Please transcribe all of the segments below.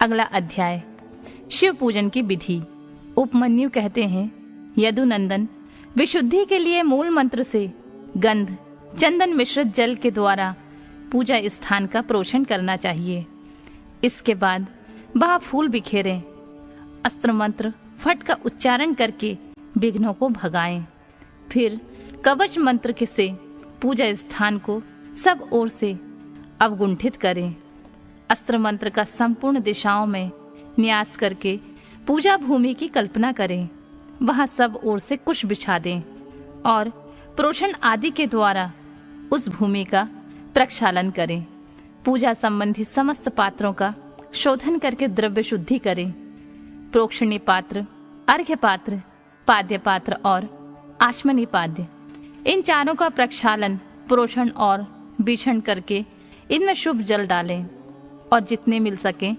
अगला अध्याय, शिव पूजन की विधि। उपमन्यु कहते हैं, यदुनंदन, विशुद्धि के लिए मूल मंत्र से गंध चंदन मिश्रित जल के द्वारा पूजा स्थान का प्रोक्षण करना चाहिए। इसके बाद वह फूल बिखेरें, अस्त्र मंत्र फट का उच्चारण करके विघ्नों को भगाएं। फिर कवच मंत्र के से पूजा स्थान को सब ओर से अवगुंठित करें। अस्त्र मंत्र का संपूर्ण दिशाओं में न्यास करके पूजा भूमि की कल्पना करें। वहां सब ओर से कुश बिछा दें और प्रोक्षण आदि के द्वारा उस भूमि का प्रक्षालन करें। पूजा संबंधी समस्त पात्रों का शोधन करके द्रव्य शुद्धि करें। प्रोक्षणी पात्र, अर्घ्य पात्र, पाद्य पात्र और आचमनी पाद्य, इन चारों का प्रक्षालन, प्रोक्षण और बीक्षण करके इनमें शुभ जल डालें और जितने मिल सके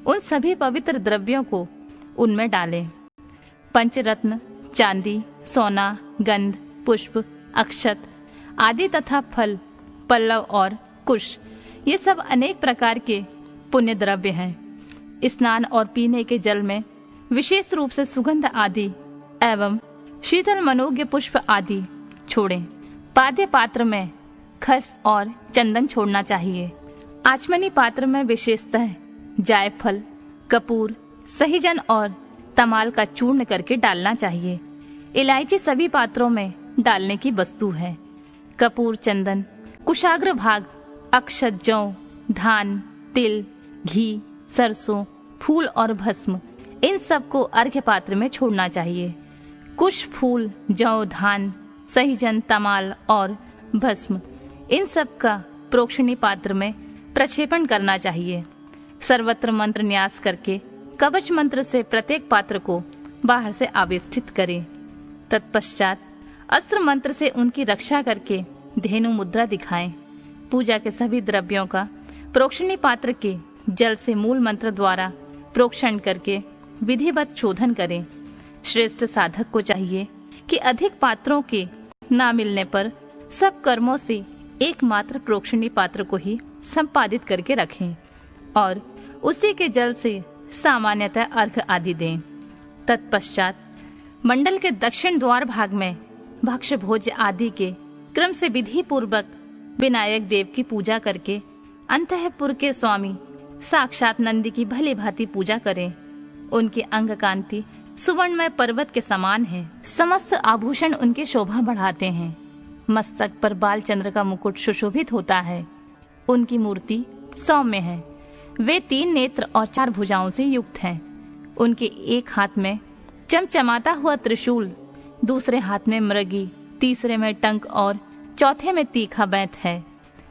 उन सभी पवित्र द्रव्यों को उनमें डालें। पंचरत्न, चांदी, सोना, गंध, पुष्प, अक्षत आदि तथा फल, पल्लव और कुश, ये सब अनेक प्रकार के पुण्य द्रव्य हैं। स्नान और पीने के जल में विशेष रूप से सुगंध आदि एवं शीतल मनोज्ञ पुष्प आदि छोड़ें। पाद्य पात्र में खस और चंदन छोड़ना चाहिए। आचमनी पात्र में विशेषतः जायफल, कपूर, सहीजन और तमाल का चूर्ण करके डालना चाहिए। इलायची सभी पात्रों में डालने की वस्तु है। कपूर, चंदन, कुशाग्र भाग, अक्षत, जौ, धान, तिल, घी, सरसों, फूल और भस्म, इन सब को अर्घ्य पात्र में छोड़ना चाहिए। कुश, फूल, जौ, धान, सहीजन, तमाल और भस्म, इन सब का प्रोक्षणी पात्र में प्रक्षेपण करना चाहिए। सर्वत्र मंत्र न्यास करके कवच मंत्र से प्रत्येक पात्र को बाहर से आवेष्टित करें। तत्पश्चात अस्त्र मंत्र से उनकी रक्षा करके धेनु मुद्रा दिखाएं। पूजा के सभी द्रव्यों का प्रोक्षणी पात्र के जल से मूल मंत्र द्वारा प्रोक्षण करके विधिवत शोधन करें। श्रेष्ठ साधक को चाहिए कि अधिक पात्रों के न मिलने पर सब कर्मों से एकमात्र प्रोक्षणी पात्र को ही संपादित करके रखें और उसी के जल से सामान्यतः अर्घ आदि दें। तत्पश्चात मंडल के दक्षिण द्वार भाग में भक्ष्य भोज्य आदि के क्रम से विधि पूर्वक विनायक देव की पूजा करके अंतःपुर के स्वामी साक्षात नंदी की भली भांति पूजा करें। उनकी अंग कांति सुवर्णमय पर्वत के समान है। समस्त आभूषण उनकी शोभा बढ़ाते हैं। मस्तक पर बाल चंद्र का मुकुट सुशोभित होता है। उनकी मूर्ति सौम्य है। वे 3 नेत्र और 4 भुजाओं से युक्त हैं। उनके एक हाथ में चमचमाता हुआ त्रिशूल, दूसरे हाथ में मृगी, तीसरे में टंक और चौथे में तीखा बैंत है।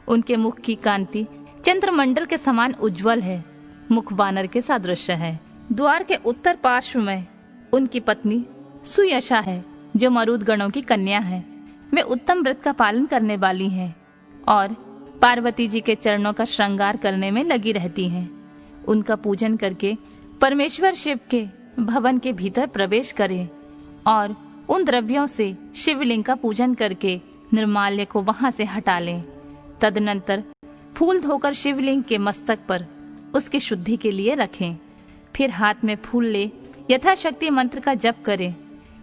उनके मुख की कांति चंद्रमंडल के समान उज्जवल है। मुख वानर के सादृश्य है। द्वार के उत्तर पार्श्व में उनकी पत्नी सुयशा है, जो मरुद गणों की कन्या है। वे उत्तम व्रत का पालन करने वाली हैं और पार्वती जी के चरणों का श्रृंगार करने में लगी रहती हैं। उनका पूजन करके परमेश्वर शिव के भवन के भीतर प्रवेश करें और उन द्रव्यों से शिवलिंग का पूजन करके निर्माल्य को वहां से हटा लें। तदनंतर फूल धोकर शिवलिंग के मस्तक पर उसकी शुद्धि के लिए रखें। फिर हाथ में फूल ले यथाशक्ति मंत्र का जप करें।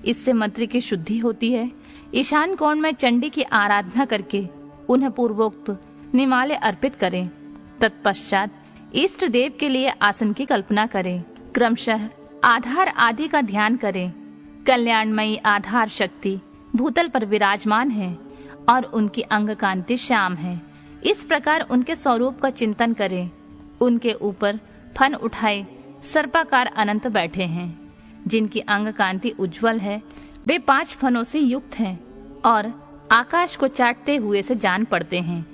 इससे मंत्र की शुद्धि होती है। ईशान कोण में चंडी की आराधना करके उन्हें पूर्वोक्त निमाल्य अर्पित करें। तत्पश्चात इष्ट देव के लिए आसन की कल्पना करें। क्रमशः आधार आदि का ध्यान करें। कल्याणमयी आधार शक्ति भूतल पर विराजमान है और उनकी अंग कांति श्याम है। इस प्रकार उनके स्वरूप का चिंतन करें। उनके ऊपर फन उठाए सर्पाकार अनंत बैठे हैं। जिनकी अंग कांति उज्जवल है, वे 5 फनों से युक्त हैं और आकाश को चाटते हुए से जान पड़ते हैं।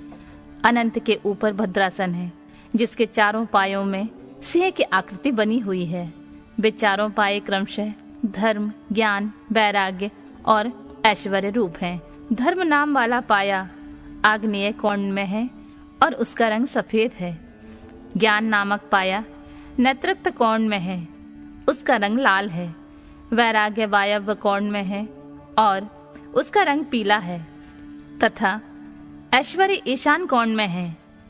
अनंत के ऊपर भद्रासन है, जिसके चारों पायों में सिंह की आकृति बनी हुई है। वे चारों पाए क्रमशः धर्म, ज्ञान, वैराग्य और ऐश्वर्य रूप हैं। धर्म नाम वाला पाया आग्नेय कोण में है और उसका रंग सफेद है। ज्ञान नामक पाया नेतृत्व कोण में है, उसका रंग लाल है। वैराग्य वायव्य कोण में है और उसका रंग पीला है तथा ऐश्वर्य ईशान कोण में है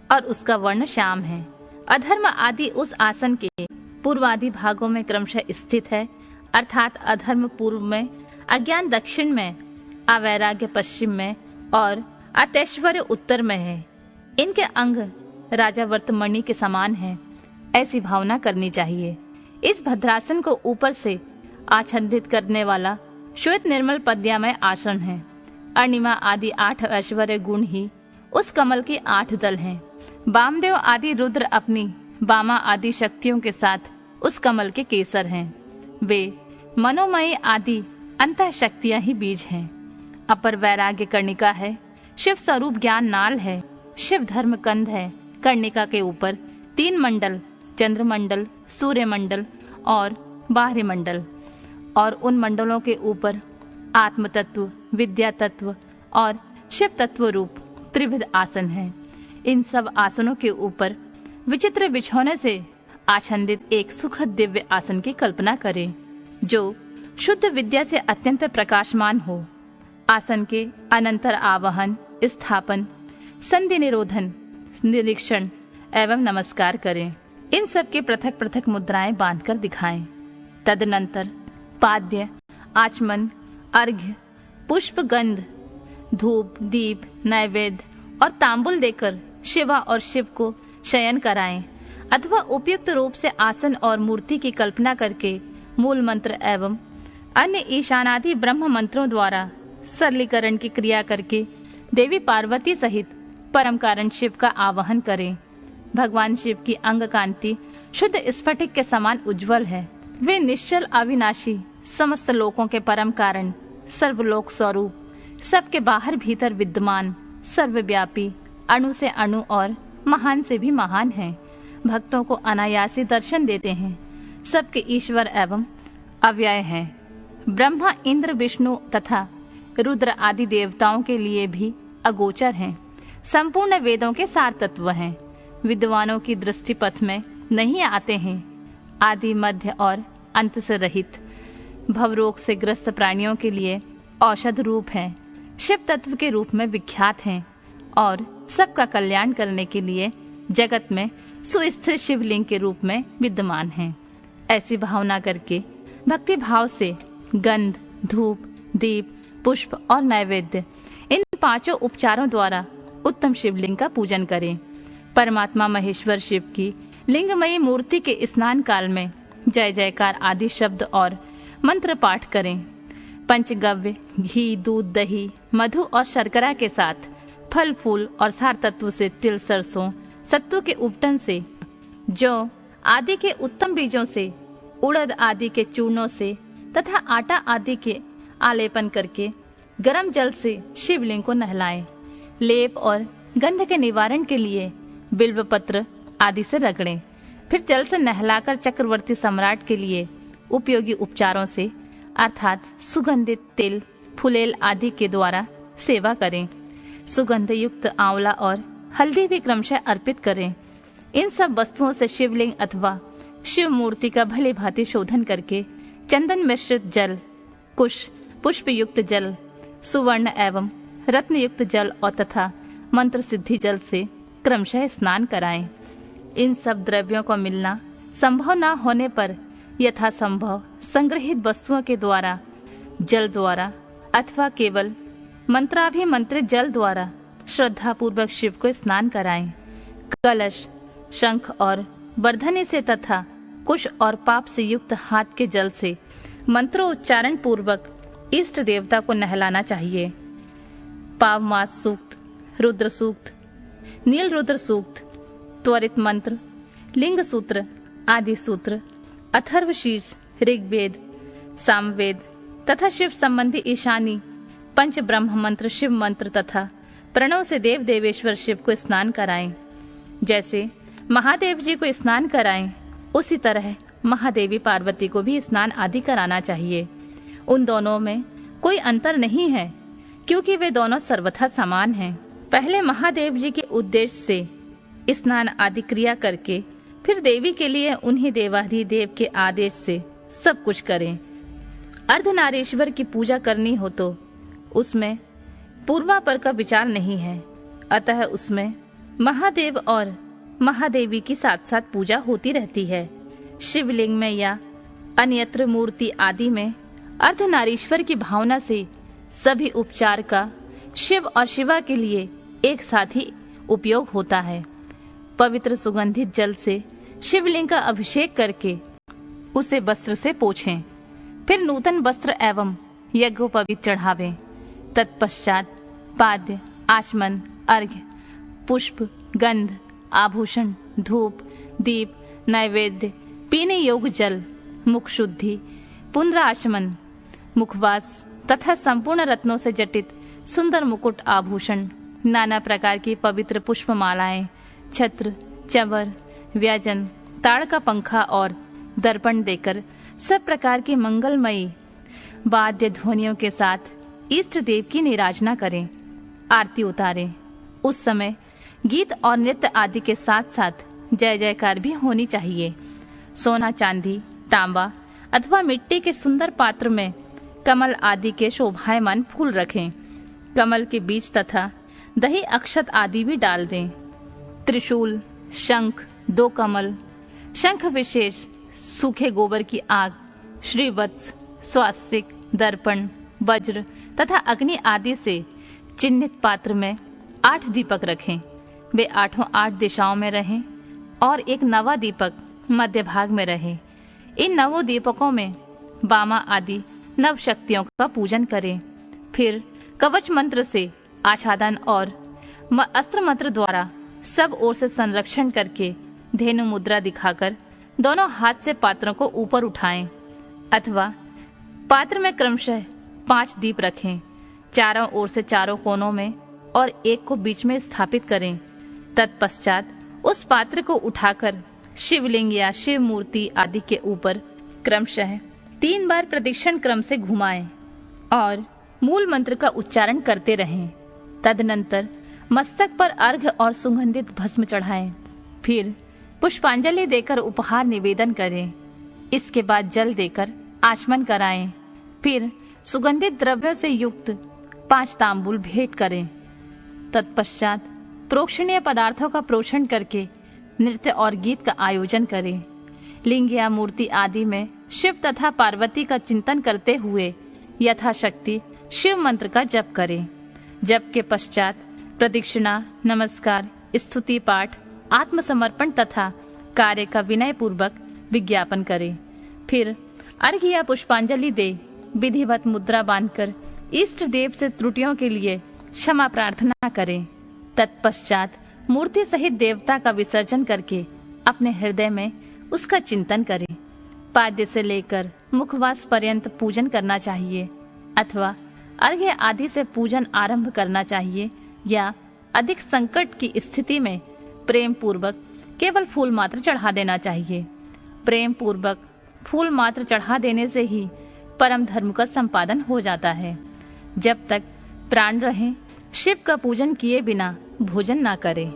और उसका वर्ण श्याम है। अधर्म आदि उस आसन के पूर्वादि भागों में क्रमशः स्थित है, अर्थात अधर्म पूर्व में, अज्ञान दक्षिण में, अवैराग्य पश्चिम में और अतैश्वर्य उत्तर में है। इनके अंग राजावर्त मणि के समान हैं, ऐसी भावना करनी चाहिए। इस भद्रासन को ऊपर से आच्छादित करने वाला श्वेत निर्मल पद्यामय आसन है। अणिमा आदि 8 ऐश्वर्य गुण ही उस कमल के 8 दल हैं। वामदेव आदि रुद्र अपनी वामा आदि शक्तियों के साथ उस कमल के केसर हैं। वे मनोमयी आदि अंतः शक्तियां ही बीज हैं। अपर वैराग्य कर्णिका है, शिव स्वरूप ज्ञान नाल है, शिव धर्म कंद है। कर्णिका के ऊपर 3 मंडल, चंद्रमंडल, सूर्य मंडल और बाह्य मंडल, और उन मंडलों के ऊपर आत्म तत्व, विद्या तत्व और शिव तत्व रूप त्रिविध आसन है। इन सब आसनों के ऊपर विचित्र बिछौने से आच्छादित एक सुखद दिव्य आसन की कल्पना करें, जो शुद्ध विद्या से अत्यंत प्रकाशमान हो। आसन के अनंतर आवाहन, स्थापन, संधि निरोधन, निरीक्षण एवं नमस्कार करें। इन सब के पृथक पृथक मुद्राएं बांधकर दिखाएं। तदनंतर पाद्य, आचमन, अर्घ्य, पुष्प, गंध, धूप, दीप, नैवेद्य और तांबुल देकर शिवा और शिव को शयन कराएं, अथवा उपयुक्त रूप से आसन और मूर्ति की कल्पना करके मूल मंत्र एवं अन्य ईशानादि ब्रह्म मंत्रों द्वारा सरलीकरण की क्रिया करके देवी पार्वती सहित परम कारण शिव का आवाहन करें। भगवान शिव की अंग कांति शुद्ध स्फटिक के समान उज्जवल है। वे निश्चल अविनाशी, समस्त लोकों के परम कारण, सर्वलोक स्वरूप, सबके बाहर भीतर विद्यमान, सर्वव्यापी, अणु से अणु और महान से भी महान हैं। भक्तों को अनायासी दर्शन देते हैं। सबके ईश्वर एवं अव्यय हैं। ब्रह्मा, इंद्र, विष्णु तथा रुद्र आदि देवताओं के लिए भी अगोचर हैं। संपूर्ण वेदों के सार तत्व हैं। विद्वानों की दृष्टि पथ में नहीं आते हैं। आदि, मध्य और अंत से रहित, भवरोग से ग्रस्त प्राणियों के लिए औषध रूप हैं। शिव तत्व के रूप में विख्यात हैं और सबका कल्याण करने के लिए जगत में सुस्थिर शिवलिंग के रूप में विद्यमान हैं। ऐसी भावना करके भक्ति भाव से गंध, धूप, दीप, पुष्प और नैवेद्य, इन 5 उपचारों द्वारा उत्तम शिवलिंग का पूजन करें। परमात्मा महेश्वर शिव की लिंगमयी मूर्ति के स्नान काल में जय जयकार आदि शब्द और मंत्र पाठ करें। पंचगव्य, घी, दूध, दही, मधु और शर्करा के साथ फल फूल और सार तत्व से तिल, सरसों, सत्तू के उपटन से, जौ आदि के उत्तम बीजों से, उड़द आदि के चूर्णों से तथा आटा आदि के आलेपन करके गर्म जल से शिवलिंग को नहलाएं। लेप और गंध के निवारण के लिए बिल्व पत्र आदि से रगड़ें। फिर जल से नहलाकर चक्रवर्ती सम्राट के लिए उपयोगी उपचारों से अर्थात सुगंधित तिल, फुलेल आदि के द्वारा सेवा करें। सुगंध युक्त आंवला और हल्दी भी क्रमशः अर्पित करें। इन सब वस्तुओं से शिवलिंग अथवा शिव मूर्ति का भली भांति शोधन करके चंदन मिश्रित जल, कुश, पुष्प युक्त जल, सुवर्ण एवं रत्न युक्त जल और तथा मंत्र सिद्धि जल से क्रमशः स्नान कराएं। इन सब द्रव्यों को मिलना संभव न होने पर यथा संभव संग्रहित वस्तुओं के द्वारा, जल द्वारा अथवा केवल मंत्राभिमंत्रित जल द्वारा श्रद्धा पूर्वक शिव को स्नान कराएं। कलश, शंख और वर्धनी से तथा कुश और पाप से युक्त हाथ के जल से मंत्रोच्चारण पूर्वक इष्ट देवता को नहलाना चाहिए। पावमास सूक्त, रुद्र सूक्त, नील रुद्र सूक्त, त्वरित मंत्र, लिंग सूत्र आदि सूत्र, अथर्वशीर्ष, ऋग्वेद, सामवेद तथा शिव संबंधी ईशानी, पंच ब्रह्म मंत्र, शिव मंत्र तथा प्रणव से देव देवेश्वर शिव को स्नान कराएं। जैसे महादेव जी को स्नान कराएं, उसी तरह महादेवी पार्वती को भी स्नान आदि कराना चाहिए। उन दोनों में कोई अंतर नहीं है, क्योंकि वे दोनों सर्वथा समान हैं। पहले महादेव जी के उद्देश्य से स्नान आदि क्रिया करके फिर देवी के लिए उन्हीं देवाधिदेव के आदेश से सब कुछ करें। अर्धनारीश्वर की पूजा करनी हो तो उसमें पूर्वापर का विचार नहीं है, अतः उसमें महादेव और महादेवी की साथ साथ पूजा होती रहती है। शिवलिंग में या अन्यत्र मूर्ति आदि में अर्धनारीश्वर की भावना से सभी उपचार का शिव और शिवा के लिए एक साथ ही उपयोग होता है। पवित्र सुगंधित जल से शिवलिंग का अभिषेक करके उसे वस्त्र से पोंछें, फिर नूतन वस्त्र एवं यज्ञोपवीत चढ़ावें। तत्पश्चात पाद्य, आचमन, अर्घ्य, पुष्प, गंध, आभूषण, धूप, दीप, नैवेद्य, पीने योग्य जल, मुख शुद्धि, पुनराचमन, मुखवास तथा संपूर्ण रत्नों से जटित सुंदर मुकुट, आभूषण, नाना प्रकार की पवित्र पुष्पमालाएं, छत्र, चंवर, व्यंजन, ताड़ का पंखा और दर्पण देकर सब प्रकार की मंगलमयी वाद्य ध्वनियों के साथ इष्ट देव की निराजना करें। आरती उतारें। उस समय गीत और नृत्य आदि के साथ साथ जय जयकार भी होनी चाहिए। सोना, चांदी, तांबा अथवा मिट्टी के सुंदर पात्र में कमल आदि के शोभायमान फूल रखें। कमल के बीज तथा दही, अक्षत आदि भी डाल दें। त्रिशूल, शंख, 2 कमल, शंख विशेष, सूखे गोबर की आग, श्रीवत्स, स्वास्तिक, दर्पण, वज्र तथा अग्नि आदि से चिन्हित पात्र में 8 दीपक रखें। वे 8 दिशाओं में रहें और एक नवा दीपक मध्य भाग में रहे। इन 9 दीपकों में बामा आदि नव शक्तियों का पूजन करें। फिर कवच मंत्र से आच्छादन और अस्त्र मंत्र द्वारा सब ओर से संरक्षण करके धेनु मुद्रा दिखाकर दोनों हाथ से पात्रों को ऊपर उठाएं अथवा पात्र में क्रमशः 5 दीप रखें। चारों ओर से चारों कोनों में और एक को बीच में स्थापित करें। तत्पश्चात उस पात्र को उठाकर शिवलिंग या शिव मूर्ति आदि के ऊपर क्रमशः 3 बार प्रदक्षिण क्रम से घुमाएं और मूल मंत्र का उच्चारण करते रहें। तदनंतर मस्तक पर अर्घ्य और सुगंधित भस्म चढ़ाएं। फिर पुष्पांजलि देकर उपहार निवेदन करें। इसके बाद जल देकर आचमन कराएं। फिर सुगंधित द्रव्यों से युक्त 5 तांबूल भेंट करें। तत्पश्चात प्रोक्षणीय पदार्थों का प्रोक्षण करके नृत्य और गीत का आयोजन करें। लिंग या मूर्ति आदि में शिव तथा पार्वती का चिंतन करते हुए यथाशक्ति शिव मंत्र का जप करें। जप के पश्चात प्रदक्षिणा, नमस्कार, स्तुति पाठ, आत्मसमर्पण तथा कार्य का विनय पूर्वक विज्ञापन करें। फिर अर्घ्य या पुष्पांजलि दे विधिवत मुद्रा बांधकर इष्ट देव से त्रुटियों के लिए क्षमा प्रार्थना करें। तत्पश्चात मूर्ति सहित देवता का विसर्जन करके अपने हृदय में उसका चिंतन करें। पाद्य से लेकर मुखवास पर्यंत पूजन करना चाहिए अथवा अर्घ्य आदि से पूजन आरंभ करना चाहिए या अधिक संकट की स्थिति में प्रेम पूर्वक केवल फूल मात्र चढ़ा देना चाहिए। प्रेम पूर्वक फूल मात्र चढ़ा देने से ही परम धर्म का संपादन हो जाता है। जब तक प्राण रहे शिव का पूजन किए बिना भोजन ना करें।